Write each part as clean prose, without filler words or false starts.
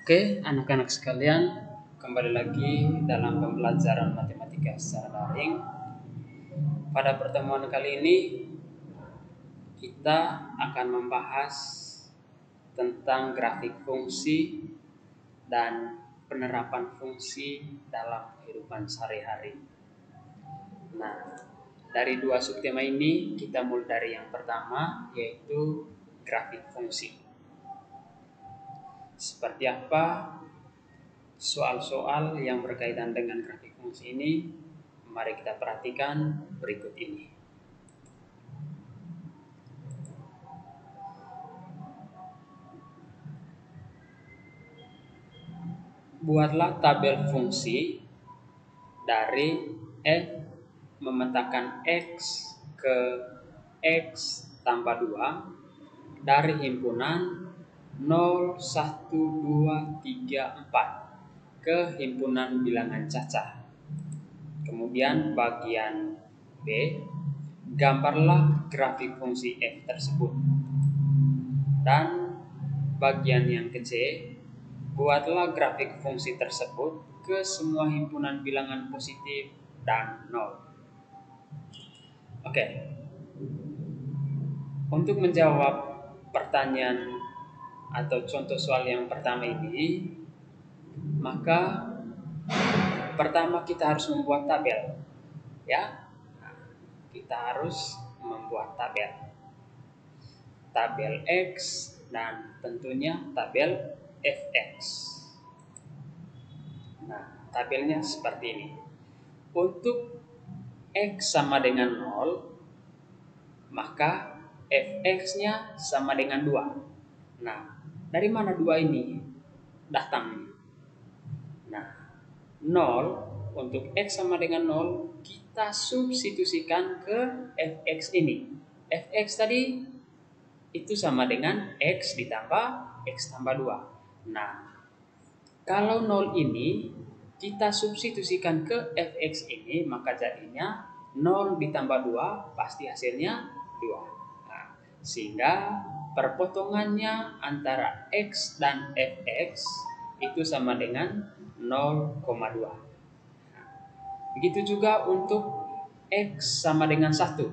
Oke, anak-anak sekalian, kembali lagi dalam pembelajaran matematika secara daring. Pada pertemuan kali ini, kita akan membahas tentang grafik fungsi dan penerapan fungsi dalam kehidupan sehari-hari. Nah, dari dua subtema ini, kita mulai dari yang pertama, yaitu grafik fungsi. Seperti apa soal-soal yang berkaitan dengan grafik fungsi ini? Mari kita perhatikan berikut ini. Buatlah tabel fungsi dari f memetakan x ke x tambah 2 dari himpunan 0, 1, 2, 3, 4 ke himpunan bilangan cacah. Kemudian bagian B, gambarlah grafik fungsi f tersebut. Dan bagian yang ke C, buatlah grafik fungsi tersebut ke semua himpunan bilangan positif dan 0. Oke. Untuk menjawab pertanyaan atau contoh soal yang pertama ini, maka pertama kita harus membuat tabel. Ya. Kita harus membuat tabel X dan tentunya tabel Fx. Nah, tabelnya seperti ini. Untuk X sama dengan 0, maka Fx-nya sama dengan 2. Nah, dari mana 2 ini datang? Nah, 0 untuk X sama dengan 0, kita substitusikan ke Fx ini. Fx tadi itu sama dengan X ditambah X tambah 2. Nah, kalau 0 ini kita substitusikan ke Fx ini, maka jadinya 0 ditambah 2 pasti hasilnya 2. Nah, sehingga perpotongannya antara X dan Fx itu sama dengan 0,2. Nah, begitu juga untuk X sama dengan 1.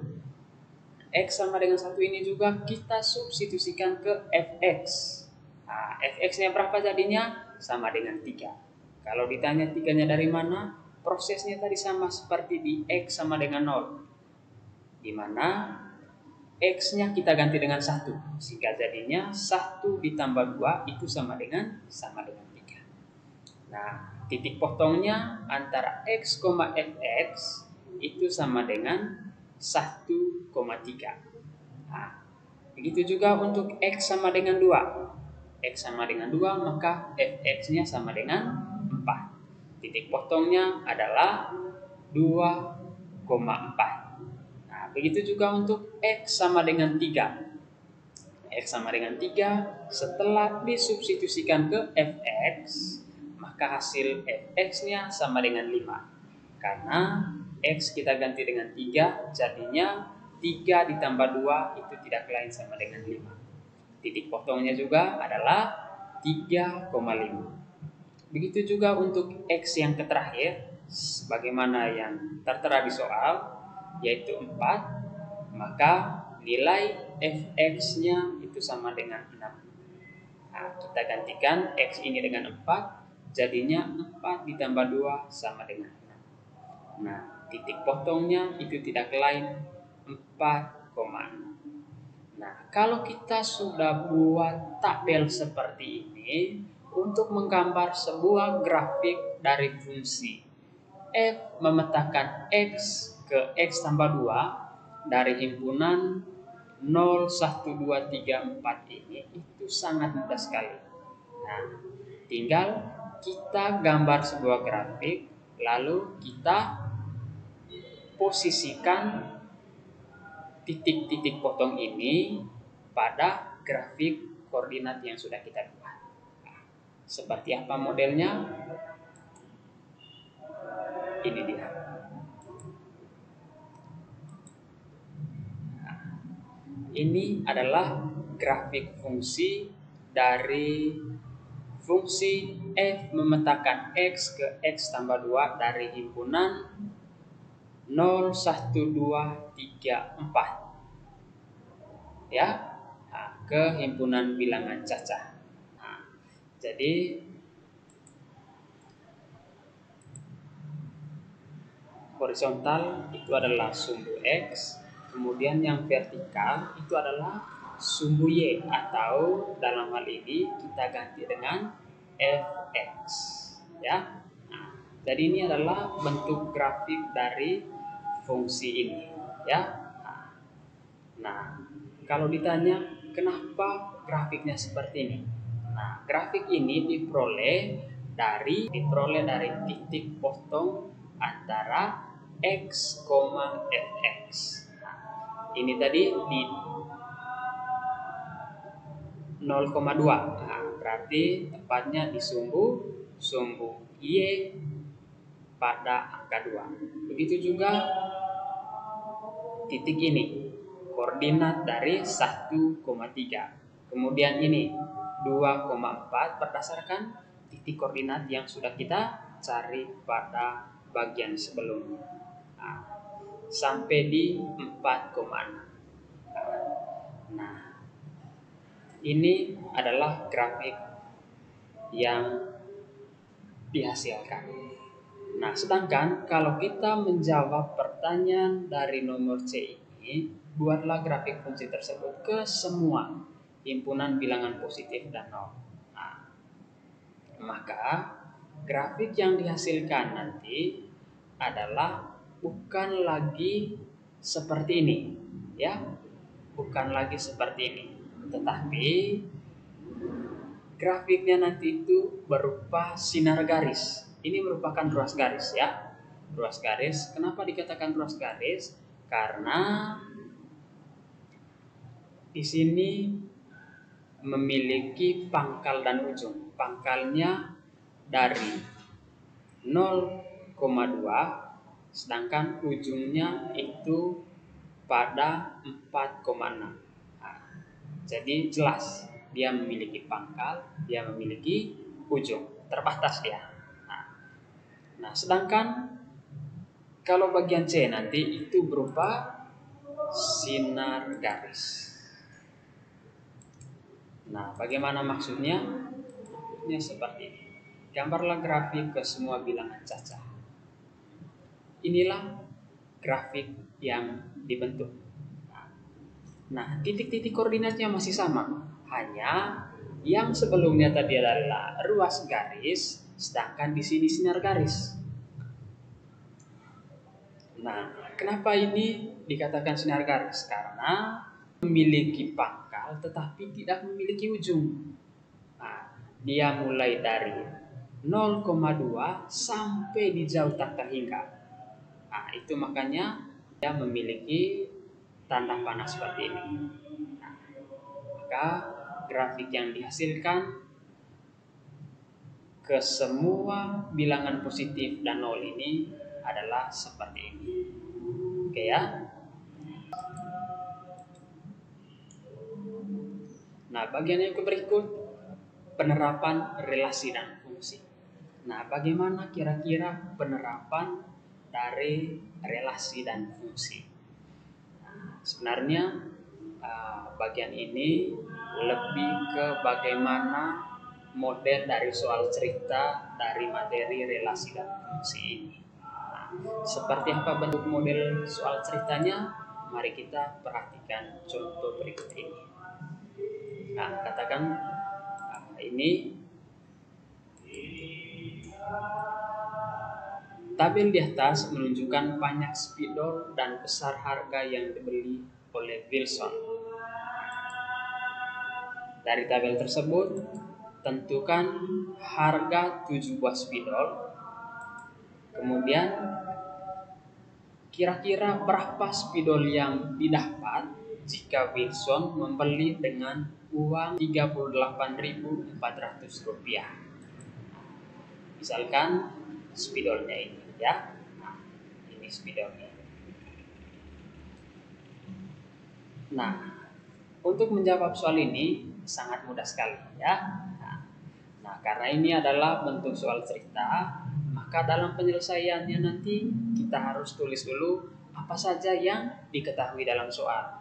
X sama dengan 1 ini juga kita substitusikan ke Fx. Nah, Fx-nya berapa jadinya? Sama dengan 3. Kalau ditanya 3-nya dari mana? Prosesnya tadi sama seperti di X sama dengan 0. Di mana X-nya kita ganti dengan 1. Sehingga jadinya 1 ditambah 2 itu sama dengan 3. Nah, titik potongnya antara X, Fx itu sama dengan 1,3. Nah, begitu juga untuk X sama dengan 2. X sama dengan 2, maka Fx-nya sama dengan 4. Titik potongnya adalah 2,4. Nah, begitu juga untuk X sama dengan 3. X sama dengan 3, setelah disubstitusikan ke Fx, maka hasil Fx-nya sama dengan 5. Karena X kita ganti dengan 3, jadinya 3 ditambah 2 itu tidak lain sama dengan 5. Titik potongnya juga adalah 3,5. Begitu juga untuk X yang terakhir, sebagaimana yang tertera di soal, yaitu 4, maka nilai Fx-nya itu sama dengan 6. Nah, kita gantikan X ini dengan 4, jadinya 4 ditambah 2 sama dengan 6. Nah, titik potongnya itu tidak lain 4,6. Nah, kalau kita sudah buat tabel seperti ini untuk menggambar sebuah grafik dari fungsi f memetakan x ke x tambah 2 dari himpunan 0, 1, 2, 3, 4 ini, itu sangat mudah sekali. Nah, tinggal kita gambar sebuah grafik, lalu kita posisikan titik-titik potong ini pada grafik koordinat yang sudah kita buat. Seperti apa modelnya? Ini dia. Ini adalah grafik fungsi dari fungsi f memetakan x ke x tambah 2 dari himpunan 0, 1, 2, 3, 4 ya, ke himpunan bilangan cacah. Jadi horizontal itu adalah sumbu X, kemudian yang vertikal itu adalah sumbu Y, atau dalam hal ini kita ganti dengan Fx ya. Jadi ini adalah bentuk grafik dari fungsi ini ya. Nah, kalau ditanya kenapa grafiknya seperti ini? Nah, grafik ini diperoleh dari titik potong antara x, fx. Nah, ini tadi di 0,2. Nah, berarti tepatnya di sumbu Y pada angka 2. Begitu juga titik ini, koordinat dari 1,3. Kemudian ini 2,4 berdasarkan titik koordinat yang sudah kita cari pada bagian sebelumnya. Nah, sampai di 4,6. Nah, ini adalah grafik yang dihasilkan. Nah, sedangkan kalau kita menjawab pertanyaan dari nomor C ini, buatlah grafik fungsi tersebut ke semua himpunan bilangan positif dan nol. Nah, maka grafik yang dihasilkan nanti adalah bukan lagi seperti ini, ya, bukan lagi seperti ini, tetapi grafiknya nanti itu berupa sinar garis. Ini merupakan ruas garis ya. Ruas garis. Kenapa dikatakan ruas garis? Karena di sini memiliki pangkal dan ujung. Pangkalnya dari 0,2, sedangkan ujungnya itu pada 4,6. Nah, jadi jelas dia memiliki pangkal, dia memiliki ujung, terbatas dia. Nah, sedangkan kalau bagian C nanti itu berupa sinar garis. Nah, bagaimana maksudnya? Maksudnya seperti ini. Gambarlah grafik ke semua bilangan cacah. Inilah grafik yang dibentuk. Nah, titik-titik koordinatnya masih sama. Hanya yang sebelumnya tadi adalah ruas garis, sedangkan di sini sinar garis. Nah, kenapa ini dikatakan sinar garis? Karena memiliki pangkal tetapi tidak memiliki ujung. Nah, dia mulai dari 0,2 sampai di jauh tak terhingga. Nah, itu makanya dia memiliki tanda panah seperti ini. Nah, maka grafik yang dihasilkan ke semua bilangan positif dan nol ini adalah seperti ini. Oke ya. Nah, bagian yang berikut penerapan relasi dan fungsi. Nah, bagaimana kira-kira penerapan dari relasi dan fungsi? Nah, sebenarnya bagian ini lebih ke bagaimana model dari soal cerita dari materi relasi dan fungsi ini. Nah, seperti apa bentuk model soal ceritanya? Mari kita perhatikan contoh berikut ini. Nah, katakan ini tabel di atas menunjukkan banyak spidol dan besar harga yang dibeli oleh Wilson. Dari tabel tersebut, tentukan harga 7 buah spidol. Kemudian, kira-kira berapa spidol yang didapat jika Wilson membeli dengan uang Rp38.400. Misalkan spidolnya ini ya. Nah, ini spidolnya. Nah, untuk menjawab soal ini sangat mudah sekali ya. Nah, Nah, karena ini adalah bentuk soal cerita, maka dalam penyelesaiannya nanti kita harus tulis dulu apa saja yang diketahui dalam soal.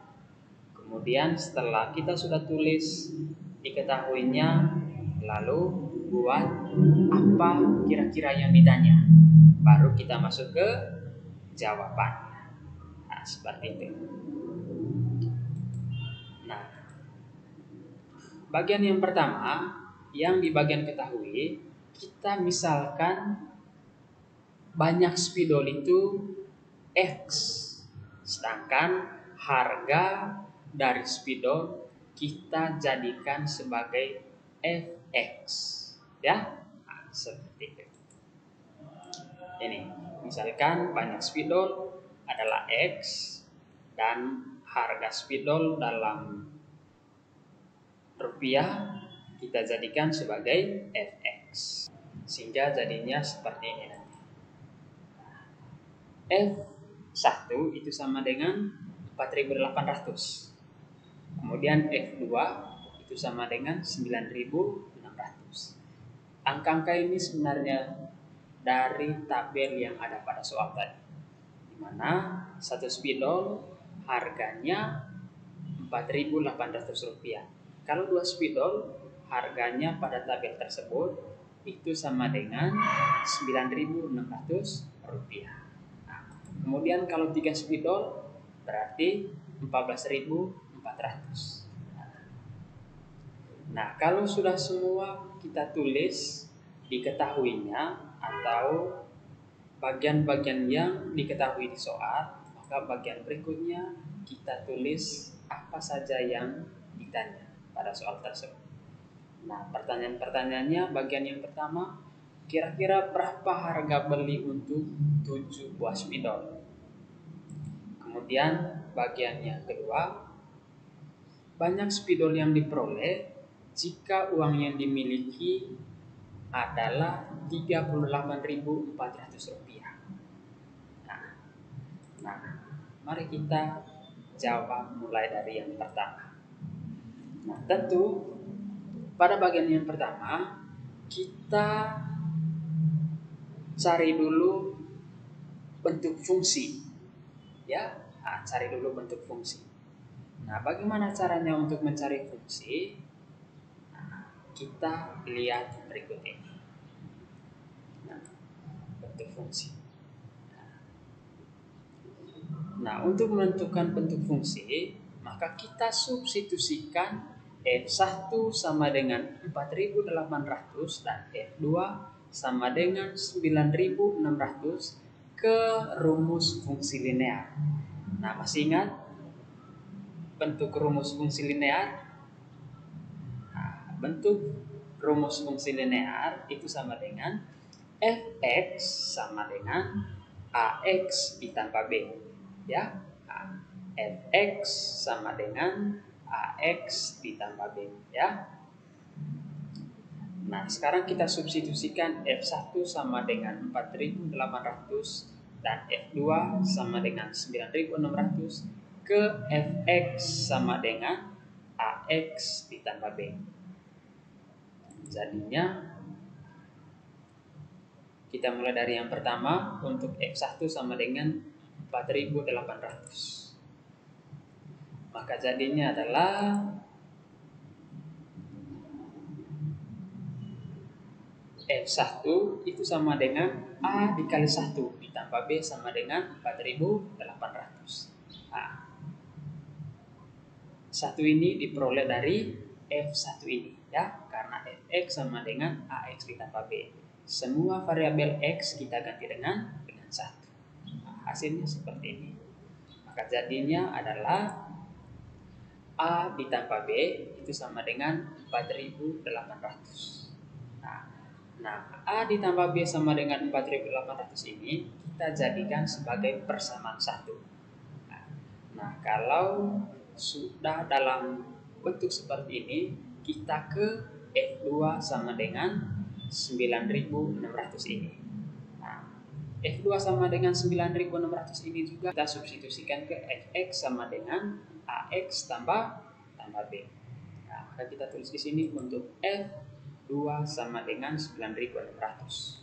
Kemudian setelah kita sudah tulis diketahuinya, lalu buat apa kira-kira yang ditanya. Baru kita masuk ke jawaban. Nah, seperti itu. Nah, bagian yang pertama, yang di bagian ketahui, kita misalkan banyak spidol itu X, sedangkan harga dari spidol kita jadikan sebagai Fx, ya. Nah, seperti itu. Ini, misalkan banyak spidol adalah X dan harga spidol dalam rupiah kita jadikan sebagai Fx, sehingga jadinya seperti ini. F1 itu sama dengan 4.800. Kemudian F2 itu sama dengan 9.600. Angka-angka ini sebenarnya dari tabel yang ada pada soal tadi, di mana satu spidol harganya Rp4.800. Kalau 2 spidol harganya pada tabel tersebut itu sama dengan Rp9.600. Nah, kemudian kalau 3 spidol berarti 14.400. Nah, kalau sudah semua kita tulis diketahuinya atau bagian-bagian yang diketahui di soal, maka bagian berikutnya kita tulis apa saja yang ditanya pada soal tersebut. Nah, pertanyaan-pertanyaannya bagian yang pertama, kira-kira berapa harga beli untuk 7 buah spidol? Kemudian bagian yang kedua, banyak spidol yang diperoleh jika uang yang dimiliki adalah Rp38.400. Nah, mari kita jawab mulai dari yang pertama. Nah, tentu pada bagian yang pertama kita cari dulu bentuk fungsi, ya. Nah, cari dulu bentuk fungsi. Nah, bagaimana caranya untuk mencari fungsi? Nah, kita lihat berikut ini. Nah, bentuk fungsi. Nah, untuk menentukan bentuk fungsi, maka kita substitusikan F1 sama dengan 4.800 dan F2 sama dengan 9.600 ke rumus fungsi linear. Nah, masih ingat bentuk rumus fungsi linear? Nah, bentuk rumus fungsi linear itu sama dengan Fx sama dengan Ax ditambah B. Ya, Fx sama dengan Ax ditambah B, ya. Nah, sekarang kita substitusikan F1 sama dengan 4.800 dan F2 sama dengan 9.600 ke Fx sama dengan Ax ditambah B. Jadinya kita mulai dari yang pertama, untuk F1 sama dengan 4.800. Maka jadinya adalah F1 itu sama dengan A dikali 1 ditambah B sama dengan 4.800. Nah, 1 ini diperoleh dari F1 ini, ya, karena Fx sama dengan Ax ditambah B. Semua variabel X kita ganti dengan 1. Nah, hasilnya seperti ini. Maka jadinya adalah A ditambah B itu sama dengan 4.800. Nah, A ditambah B sama dengan 4.800 ini kita jadikan sebagai persamaan 1. Nah, kalau sudah dalam bentuk seperti ini, kita ke F2 sama dengan 9.600 ini. Nah, F2 sama dengan 9.600 ini juga kita substitusikan ke Fx sama dengan Ax tambah B. Nah, maka kita tulis di sini untuk F 2 sama dengan 9.600.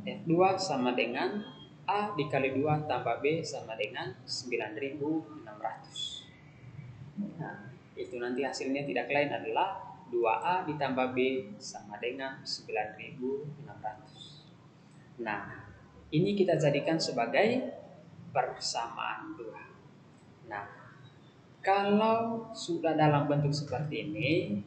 F2 sama dengan A dikali 2 tambah B sama dengan 9.600. Nah, itu nanti hasilnya tidak lain adalah 2A ditambah B sama dengan 9.600. Nah, ini kita jadikan sebagai persamaan 2. Nah, kalau sudah dalam bentuk seperti ini,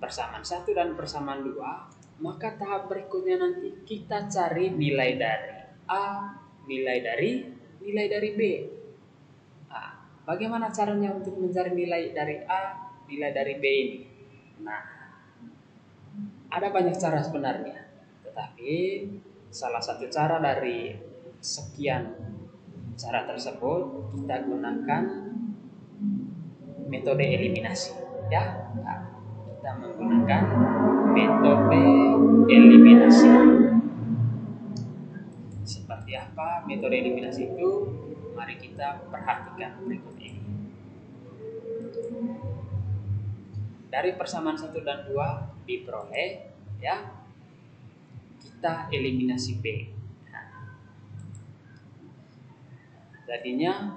persamaan 1 dan persamaan 2, maka tahap berikutnya nanti kita cari nilai dari A, nilai dari B. Nah, bagaimana caranya untuk mencari nilai dari A, nilai dari B ini? Nah, ada banyak cara sebenarnya, tetapi salah satu cara dari sekian cara tersebut kita gunakan metode eliminasi, ya. Nah, kita menggunakan metode eliminasi. Seperti apa metode eliminasi itu? Mari kita perhatikan berikut ini. Dari persamaan 1 dan 2 diperoleh, ya. Kita eliminasi B. Nah, jadinya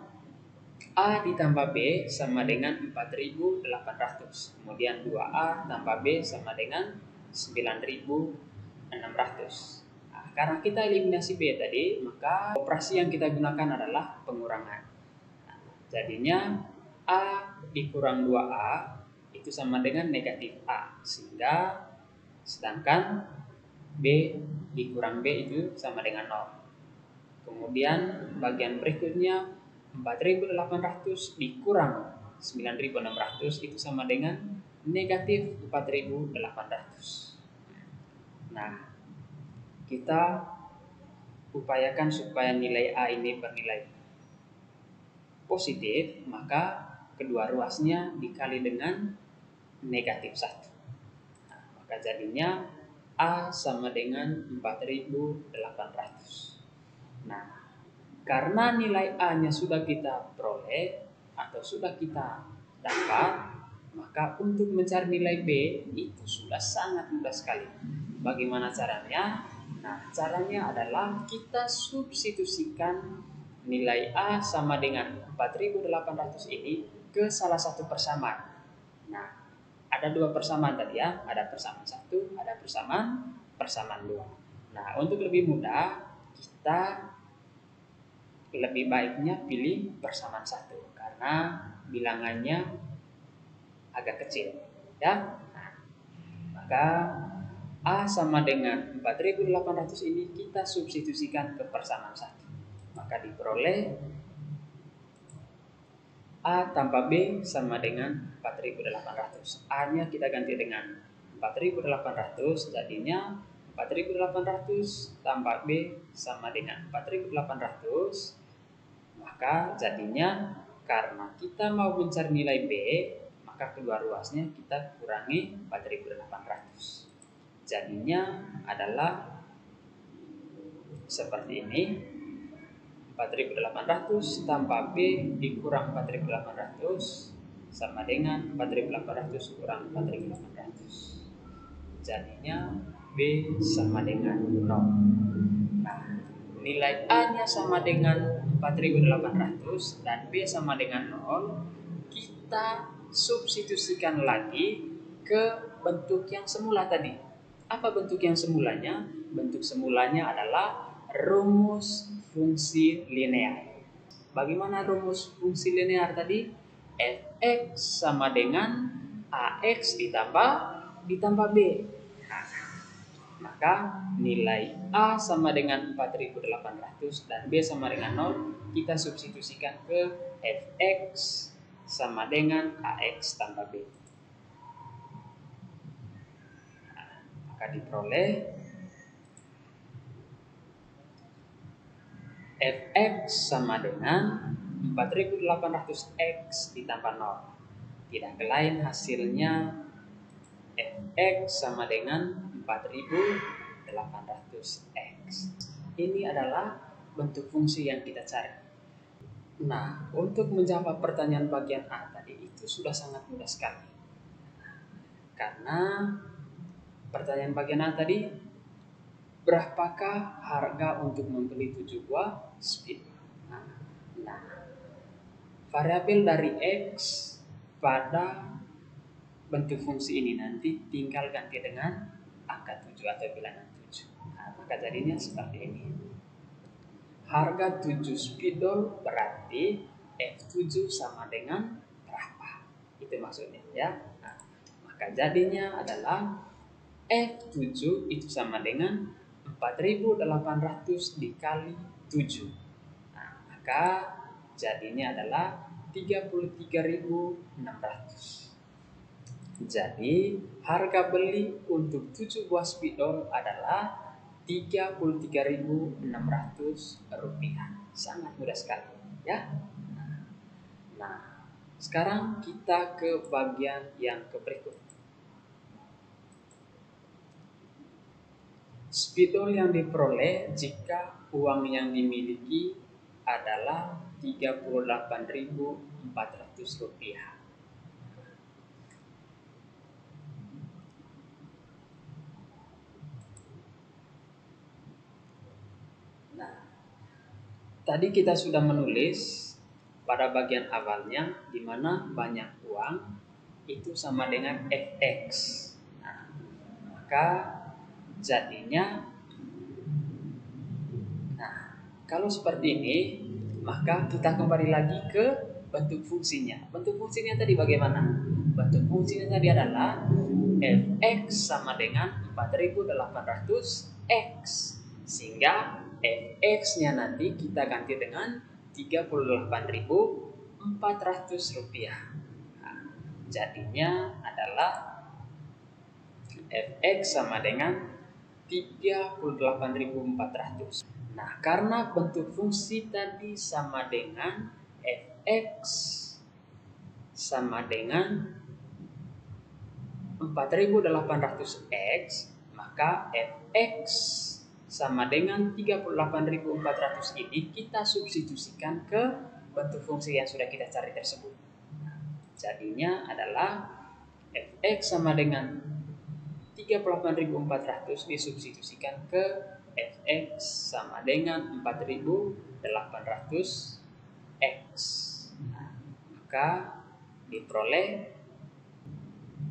A ditambah B sama dengan 4.800. Kemudian 2A tambah B sama dengan 9.600. Nah, karena kita eliminasi B tadi, maka operasi yang kita gunakan adalah pengurangan. Nah, jadinya A dikurang 2A itu sama dengan negatif A. Sedangkan B dikurang B itu sama dengan 0. Kemudian bagian berikutnya 4.800 dikurang 9.600 itu sama dengan negatif 4.800. Nah, kita upayakan supaya nilai A ini bernilai positif, maka kedua ruasnya dikali dengan negatif 1. Nah, maka jadinya A sama dengan 4.800. Nah, karena nilai A-nya sudah kita peroleh atau sudah kita dapat, maka untuk mencari nilai B itu sudah sangat mudah sekali. Bagaimana caranya? Nah, caranya adalah kita substitusikan nilai A sama dengan 4.800 ini ke salah satu persamaan. Nah, ada dua persamaan tadi ya, ada persamaan 1, ada persamaan 2. Nah, untuk lebih mudah, kita lebih baiknya pilih persamaan 1 karena bilangannya agak kecil, ya. Nah, maka A sama dengan 4.800 ini kita substitusikan ke persamaan 1. Maka diperoleh A tambah B sama dengan 4.800. A-nya kita ganti dengan 4.800, jadinya 4.800 tambah B sama dengan 4.800. Maka jadinya karena kita mau mencari nilai B, maka kedua ruasnya kita kurangi 4.800. Jadinya adalah seperti ini. 4.800 tambah B dikurang 4.800 sama dengan 4.800 kurang 4.800. Jadinya B sama dengan 0. Nah, nilai A-nya sama dengan 4.800 dan B sama dengan 0. Kita substitusikan lagi ke bentuk yang semula tadi. Apa bentuk yang semulanya? Bentuk semulanya adalah rumus fungsi linear. Bagaimana rumus fungsi linear tadi? Fx sama dengan Ax ditambah B. Nah, maka nilai A sama dengan 4.800 dan B sama dengan 0 kita substitusikan ke Fx sama dengan Ax tambah B. Nah, maka diperoleh Fx sama dengan 4.800x ditambah 0. Tidak lain hasilnya Fx sama dengan 4.800x. Ini adalah bentuk fungsi yang kita cari. Nah, untuk menjawab pertanyaan bagian A tadi itu sudah sangat mudah sekali. Karena pertanyaan bagian A tadi, berapakah harga untuk membeli 7 buah spidol? Nah, variabel dari X pada bentuk fungsi ini nanti tinggal ganti dengan angka 7 atau bilangan 7. Nah, maka jadinya seperti ini. Harga 7 spidol berarti F7 sama dengan berapa? Itu maksudnya ya. Nah, maka jadinya adalah F7 itu sama dengan 4.800 dikali 7. Nah, maka jadinya adalah 33.600. Jadi harga beli untuk 7 buah spidol adalah Rp33.600. Sangat mudah sekali ya. Nah, sekarang kita ke bagian yang berikut. Spidol yang diperoleh jika uang yang dimiliki adalah Rp38.400. Tadi kita sudah menulis pada bagian awalnya di mana banyak uang itu sama dengan Fx. Nah, maka jadinya kalau seperti ini, maka kita kembali lagi ke bentuk fungsinya. Bentuk fungsinya tadi bagaimana? Bentuk fungsinya tadi adalah Fx sama dengan 4.800 X. Sehingga Fx-nya nanti kita ganti dengan Rp38.400. Nah, jadinya adalah Fx sama dengan 38.400. Nah, karena bentuk fungsi tadi sama dengan Fx sama dengan 4.800X, maka Fx sama dengan 38.400 ini kita substitusikan ke bentuk fungsi yang sudah kita cari tersebut. Jadinya adalah Fx sama dengan 38.400 disubstitusikan ke Fx sama dengan 4.800 X. Nah, maka diperoleh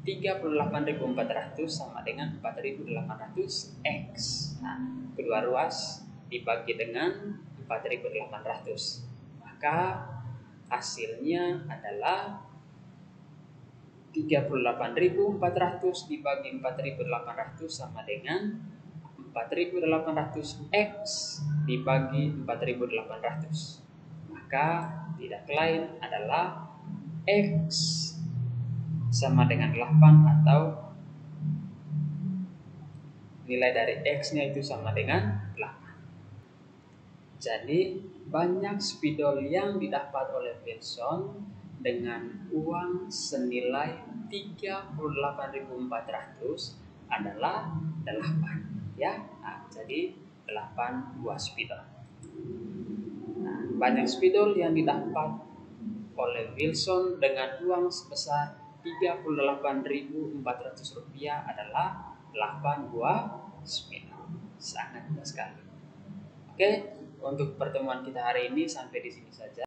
38.400 sama dengan 4.800 X. Nah, kedua ruas dibagi dengan 4.800. Maka hasilnya adalah 38.400 dibagi 4.800 sama dengan 4.800 X dibagi 4.800. Maka tidak lain adalah X sama dengan 8 atau nilai dari X-nya itu sama dengan 8. Jadi banyak spidol yang didapat oleh Wilson dengan uang senilai 38.400 adalah 8 ya. Nah, jadi 8 buah spidol. Nah, banyak spidol yang didapat oleh Wilson dengan uang sebesar Rp38.400 adalah 8 buah spidol. Sangat mudah sekali. Oke, untuk pertemuan kita hari ini sampai di sini saja.